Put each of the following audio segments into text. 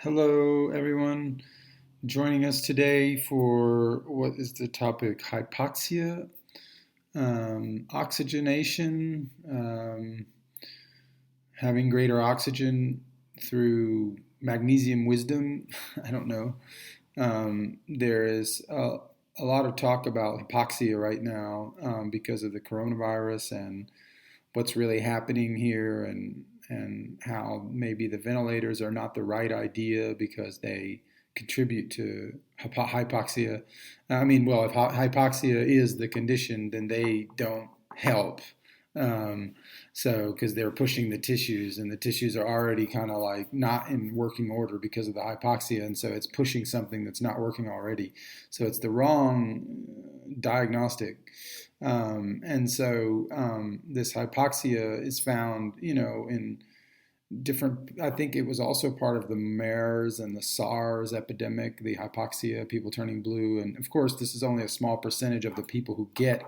Hello, everyone. Joining us today for what is the topic? Hypoxia, oxygenation, having greater oxygen through magnesium wisdom. I don't know. There is a lot of talk about hypoxia right now because of the coronavirus and what's really happening here and how maybe the ventilators are not the right idea because they contribute to hypoxia. I mean, well, if hypoxia is the condition, then they don't help. Um, so, because they're pushing the tissues, and the tissues are already kind of like not in working order because of the hypoxia, and so it's pushing something that's not working already. So it's the wrong diagnostic. This hypoxia is found, in different. I think it was also part of the MERS and the SARS epidemic, the hypoxia, people turning blue, and of course, this is only a small percentage of the people who get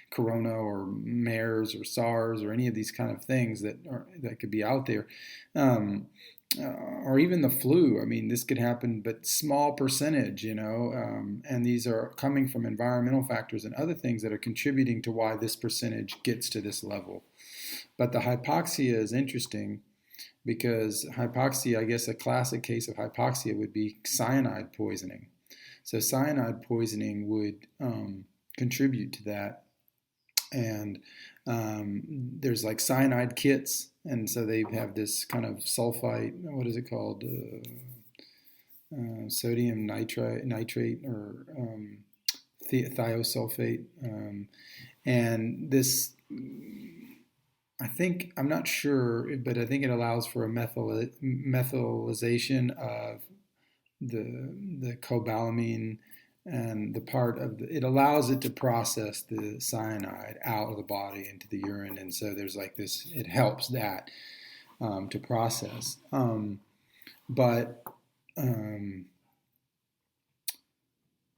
corona or MERS or SARS or any of these kind of things that could be out there. Um, or even the flu. I mean, this could happen, but small percentage, and these are coming from environmental factors and other things that are contributing to why this percentage gets to this level. But the hypoxia is interesting because hypoxia, I guess a classic case of hypoxia would be cyanide poisoning. So cyanide poisoning would contribute to that. And there's like cyanide kits, and so they have this kind of sulfite. What is it called? Sodium nitrate, or thiosulfate. And this, I think, I'm not sure, but I think it allows for a methylization of the cobalamin, and the part of it allows it to process the cyanide out of the body into the urine, and so there's like this. It helps that to process, but um,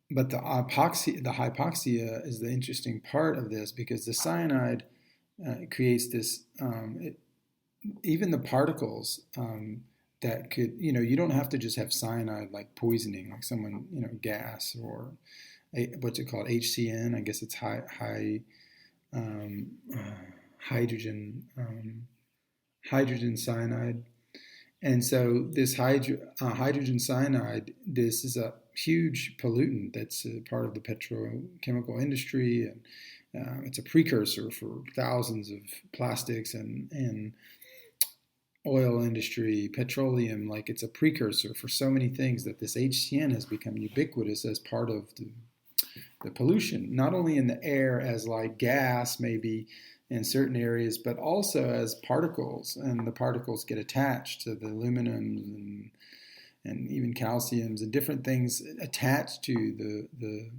but the hypoxia is the interesting part of this because the cyanide creates this. Even the particles that could, you don't have to just have cyanide like poisoning, like someone, gas or what's it called, HCN. I guess it's high um, uh, hydrogen hydrogen cyanide. And so this hydrogen cyanide, this is a huge pollutant that's a part of the petrochemical industry, and it's a precursor for thousands of plastics and oil industry, petroleum. Like, it's a precursor for so many things that this HCN has become ubiquitous as part of the pollution, not only in the air as like gas maybe in certain areas, but also as particles, and the particles get attached to the aluminums and even calciums and different things attached to the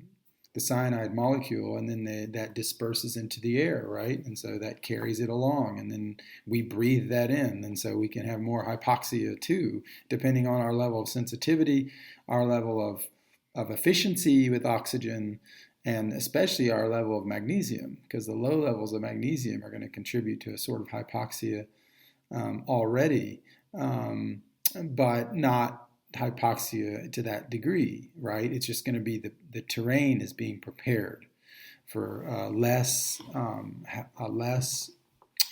cyanide molecule, and then that disperses into the air, right? And so that carries it along, and then we breathe that in, and so we can have more hypoxia too, depending on our level of sensitivity, our level of efficiency with oxygen, and especially our level of magnesium, because the low levels of magnesium are going to contribute to a sort of hypoxia already, but not hypoxia to that degree, right? It's just going to be the terrain is being prepared for a less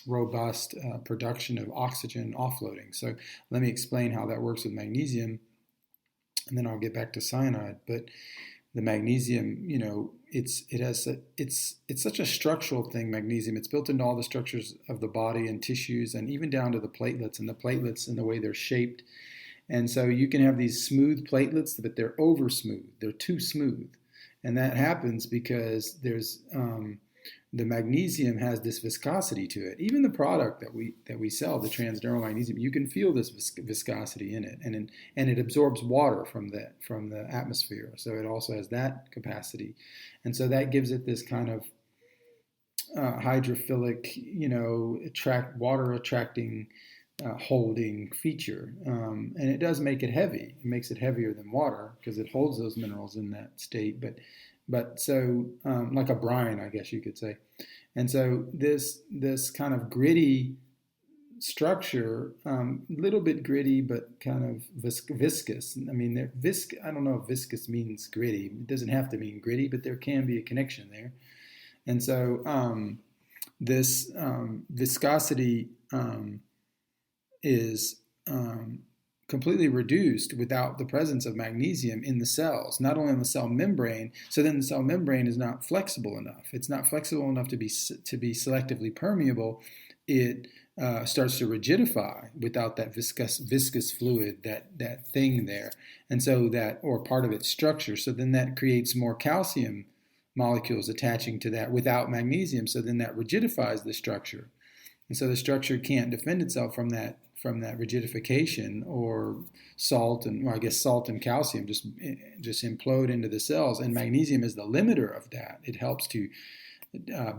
robust production of oxygen offloading. So let me explain how that works with magnesium, and then I'll get back to cyanide. But the magnesium, it's such a structural thing. Magnesium, it's built into all the structures of the body and tissues, and even down to the platelets and the way they're shaped. And so you can have these smooth platelets, but they're over smooth. They're too smooth. And that happens because there's the magnesium has this viscosity to it. Even the product that we sell, the Transdermal Magnesium, you can feel this viscosity in it, and it absorbs water from the atmosphere. So it also has that capacity, and so that gives it this kind of hydrophilic, water attracting holding feature, and it does make it heavy. It makes it heavier than water because it holds those minerals in that state. But so like a brine, I guess you could say. And so this kind of gritty structure, a little bit gritty, but kind of viscous. I mean, I don't know if viscous means gritty. It doesn't have to mean gritty, but there can be a connection there. And so this viscosity is completely reduced without the presence of magnesium in the cells, not only in the cell membrane. So then the cell membrane is not flexible enough. It's not flexible enough to be selectively permeable. It starts to rigidify without that viscous fluid, that thing there, and so that, or part of its structure. So then that creates more calcium molecules attaching to that without magnesium. So then that rigidifies the structure, and so the structure can't defend itself from that rigidification, or salt and, well, I guess salt and calcium just implode into the cells, and magnesium is the limiter of that. It helps to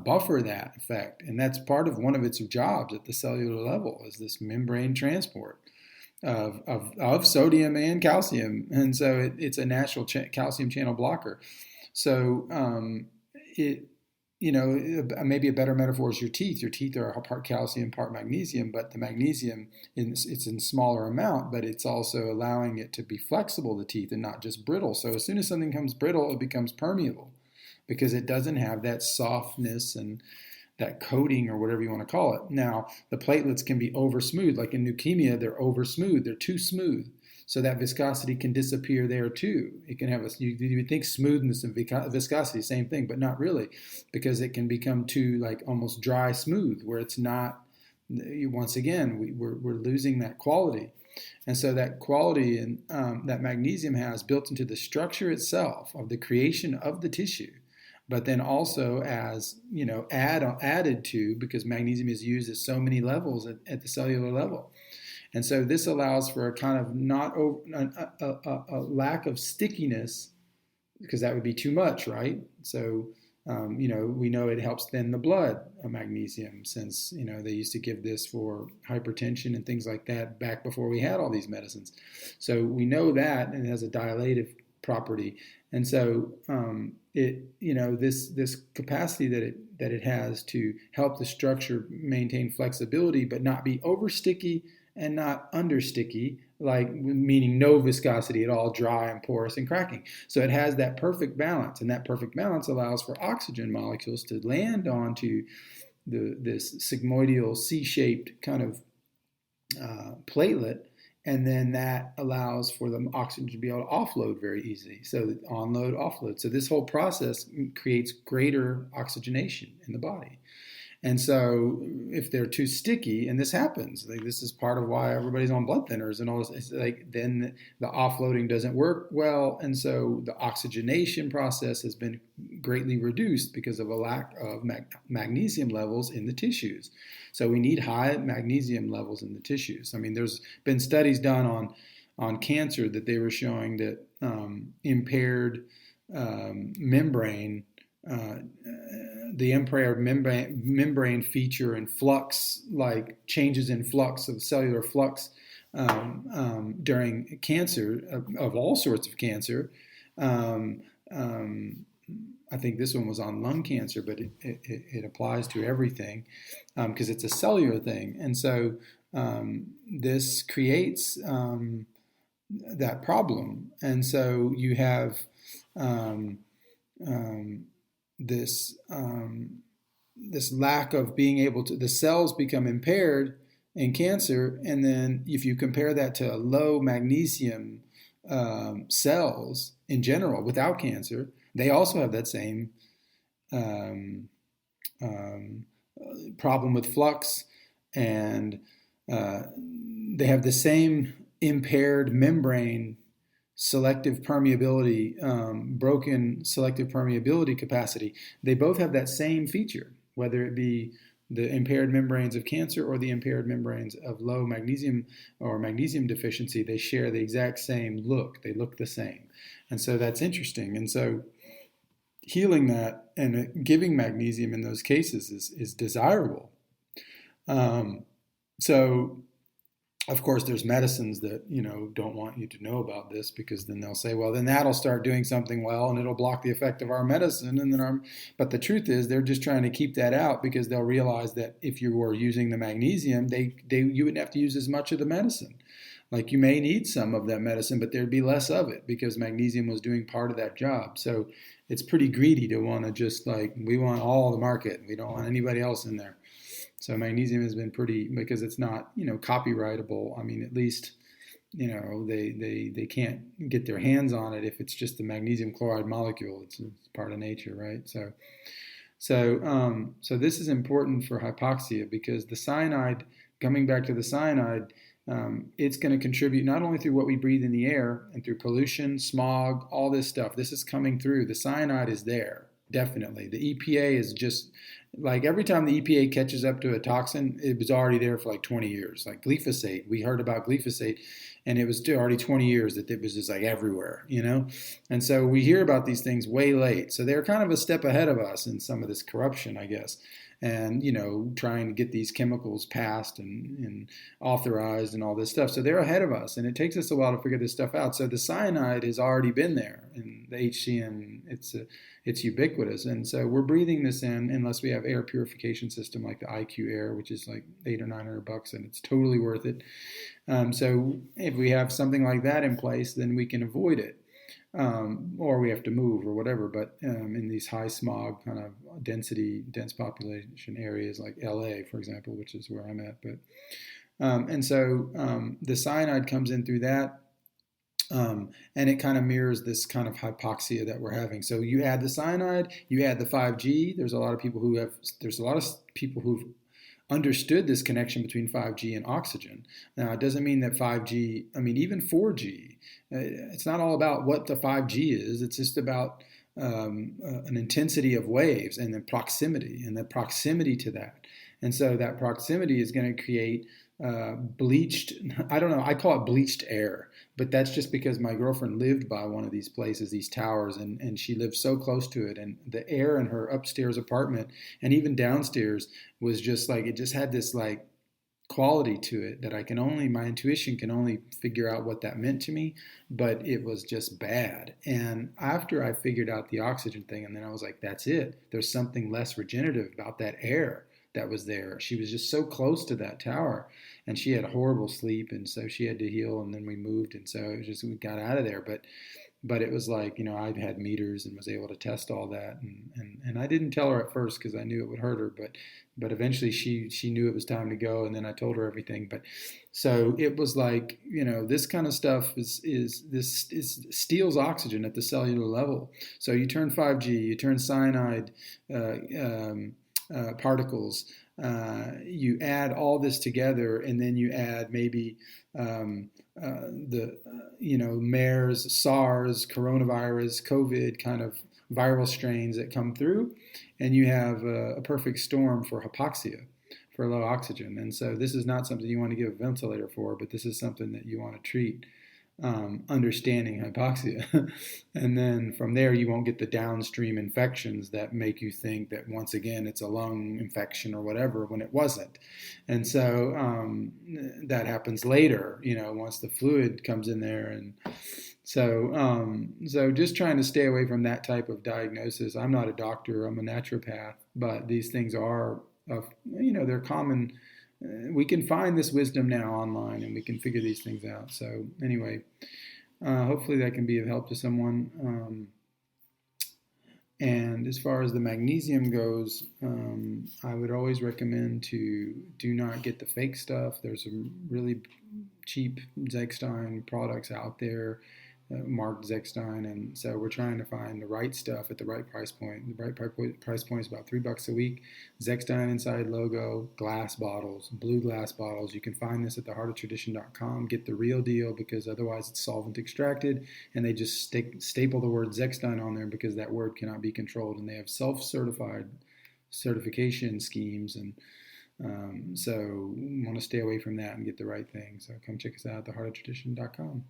buffer that effect, and that's part of one of its jobs at the cellular level, is this membrane transport of sodium and calcium, and so it's a natural calcium channel blocker. So maybe a better metaphor is your teeth. Your teeth are part calcium, part magnesium, but the magnesium, it's in smaller amount, but it's also allowing it to be flexible, the teeth, and not just brittle. So as soon as something becomes brittle, it becomes permeable, because it doesn't have that softness and that coating, or whatever you want to call it. Now, the platelets can be over smooth. Like in leukemia, they're over smooth. They're too smooth. So that viscosity can disappear there too. It can have you would think smoothness and viscosity, same thing, but not really, because it can become too, like, almost dry smooth, where it's not. Once again, we're losing that quality. And so that quality and that magnesium has built into the structure itself of the creation of the tissue, but then also as, added to, because magnesium is used at so many levels at the cellular level. And so this allows for a kind of a lack of stickiness, because that would be too much, right? So, we know it helps thin the blood, magnesium, since, they used to give this for hypertension and things like that back before we had all these medicines. So we know that, and it has a dilative property. And so this capacity that it has to help the structure maintain flexibility, but not be over sticky and not under sticky, like, meaning no viscosity at all, dry and porous and cracking. So it has that perfect balance, and that perfect balance allows for oxygen molecules to land onto this sigmoidal C-shaped kind of platelet, and then that allows for the oxygen to be able to offload very easily. So onload, offload. So this whole process creates greater oxygenation in the body. And so if they're too sticky, and this happens, like, this is part of why everybody's on blood thinners and all this, it's like, then the offloading doesn't work well. And so the oxygenation process has been greatly reduced because of a lack of magnesium levels in the tissues. So we need high magnesium levels in the tissues. I mean, there's been studies done on cancer that they were showing that impaired membrane, the impaired membrane feature and flux, like changes in flux of cellular flux during cancer, of all sorts of cancer. I think this one was on lung cancer, but it applies to everything, because it's a cellular thing. And so this creates that problem. And so you have this lack of being able to, the cells become impaired in cancer, and then if you compare that to low magnesium cells in general without cancer, they also have that same problem with flux, and they have the same impaired membrane selective permeability, broken selective permeability capacity. They both have that same feature, whether it be the impaired membranes of cancer or the impaired membranes of low magnesium or magnesium deficiency. They share the exact same look. They look the same. And so that's interesting. And so healing that and giving magnesium in those cases is desirable. So Of course, there's medicines that, don't want you to know about this, because then they'll say, well, then that'll start doing something well and it'll block the effect of our medicine. But the truth is they're just trying to keep that out, because they'll realize that if you were using the magnesium, you wouldn't have to use as much of the medicine. Like, you may need some of that medicine, but there'd be less of it because magnesium was doing part of that job. So it's pretty greedy to want to just, like, we want all the market. We don't want anybody else in there. So magnesium has been pretty, because it's not, copyrightable. I mean, at least, they can't get their hands on it if it's just the magnesium chloride molecule. It's part of nature, right? So this is important for hypoxia, because the cyanide, coming back to the cyanide, it's going to contribute not only through what we breathe in the air and through pollution, smog, all this stuff. This is coming through. The cyanide is there, definitely. The EPA is just, like, every time the EPA catches up to a toxin, it was already there for like 20 years. Like glyphosate, we heard about glyphosate, and it was already 20 years that it was just like everywhere, And so we hear about these things way late. So they're kind of a step ahead of us in some of this corruption, I guess. And, trying to get these chemicals passed and authorized and all this stuff. So they're ahead of us, and it takes us a while to figure this stuff out. So the cyanide has already been there, and the HCN, it's ubiquitous. And so we're breathing this in unless we have air purification system like the IQ Air, which is like $800 or $900, and it's totally worth it. So if we have something like that in place, then we can avoid it. Or we have to move or whatever. But in these high smog kind of dense population areas like LA, for example, which is where I'm at. But the cyanide comes in through that. And it kind of mirrors this kind of hypoxia that we're having. So you add the cyanide, you add the 5G. There's a lot of people who've understood this connection between 5G and oxygen. Now, it doesn't mean that 5G, even 4G, it's not all about what the 5G is. It's just about an intensity of waves and the proximity to that. And so that proximity is going to create bleached, I don't know, I call it bleached air, but that's just because my girlfriend lived by one of these places, these towers, and she lived so close to it. And the air in her upstairs apartment and even downstairs was just like, it just had this like quality to it that my intuition can only figure out what that meant to me, but it was just bad. And after I figured out the oxygen thing, and then I was like, that's it. There's something less regenerative about that air that was there. She was just so close to that tower, and she had a horrible sleep, and so she had to heal, and then we moved, and so it was just, we got out of there. But it was like, I've had meters and was able to test all that, and I didn't tell her at first because I knew it would hurt her, but eventually she knew it was time to go, and then I told her everything. But so it was like, this kind of stuff steals oxygen at the cellular level. So you turn 5G, you turn cyanide particles, you add all this together, and then you add maybe MERS, SARS, coronavirus, COVID kind of viral strains that come through, and you have a perfect storm for hypoxia, for low oxygen. And so this is not something you want to give a ventilator for, but this is something that you want to treat, understanding hypoxia. And then from there, you won't get the downstream infections that make you think that, once again, it's a lung infection or whatever, when it wasn't. And so that happens later, once the fluid comes in there. And so just trying to stay away from that type of diagnosis. I'm not a doctor, I'm a naturopath, but these things are, they're common. We can find this wisdom now online, and we can figure these things out. So anyway, hopefully that can be of help to someone. And as far as the magnesium goes, I would always recommend to do not get the fake stuff. There's some really cheap Zechstein products out there, marked Zechstein, and so we're trying to find the right stuff at the right price point. The right price point is about $3 a week. Zechstein Inside logo, glass bottles, blue glass bottles. You can find this at theheartoftradition.com. Get the real deal, because otherwise it's solvent extracted, and they just staple the word Zechstein on there because that word cannot be controlled, and they have self-certified certification schemes, and so we want to stay away from that and get the right thing. So come check us out at theheartoftradition.com.